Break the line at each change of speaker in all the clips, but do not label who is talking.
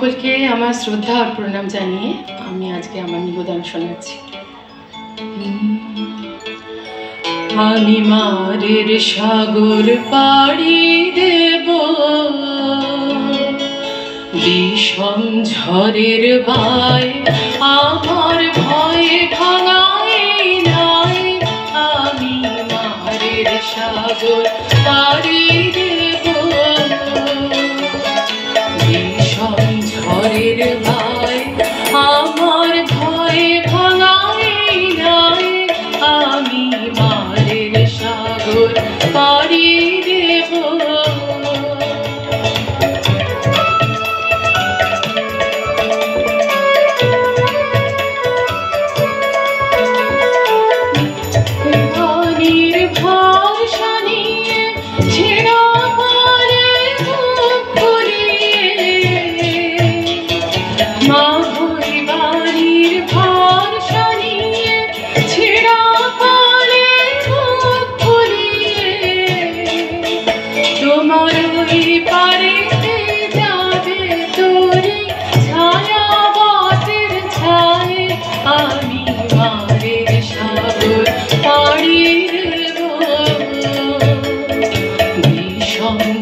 সকলকে আমার শ্রদ্ধা আর প্রণাম জানিয়ে আমি আজকে আমার নিবেদন শোনাচ্ছি। আমি মারের সাগর পাড়ি দেব, বিষম ঝড়ের বায় আমার ভয়ে ভাঙাই নাই। আমি মারের সাগর পাড়ি দেব, বিষম ঝড়ের বায় আমার ভয়ে ভাঙাই নাই। আমি মারের সাগর পাড়ি দেব।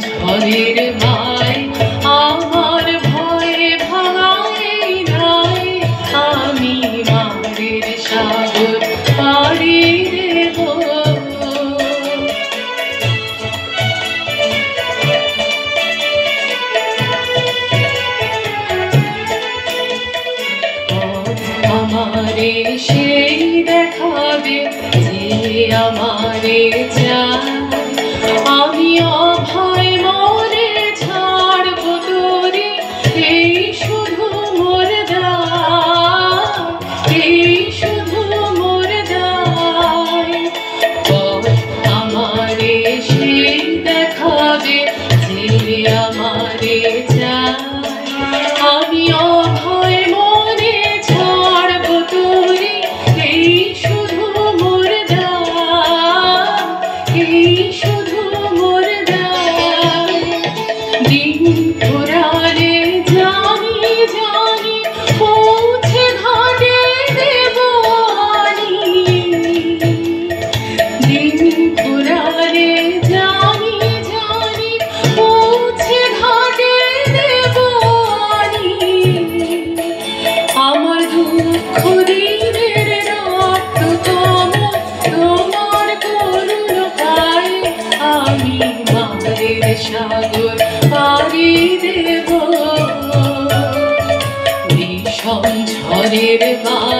ঝড়ের ভাই আমার ভয়ে ভাঙাই নাই। আমি মারের সাগর পাড়ি দেব। আমারে সেই দেখাবে যে আমারে চায়। আমি অভয় মরে ছাড়ব তোরে, এই শুধু মোর দায়, এই শুধু মোর দায়। আমারে সেই দেখাবে যে আমারে চায়। আমি অভয় মরে ছাড়ব তোরে, এই শুধু মোর দায়, এই শুধু মোর দায়। দিন ঘোরালে জানি জানি পৌঁছে ঘাটে দেব আনি। দিন ঘোরালে জানি জানি পৌঁছে ঘাটে দেব আনি। আমার দুঃখ দিনের রক্ততম তোমার করুণ পায়। আমি মারের সাগর পাড়ি দেব, বিষম ঝড়ের বায়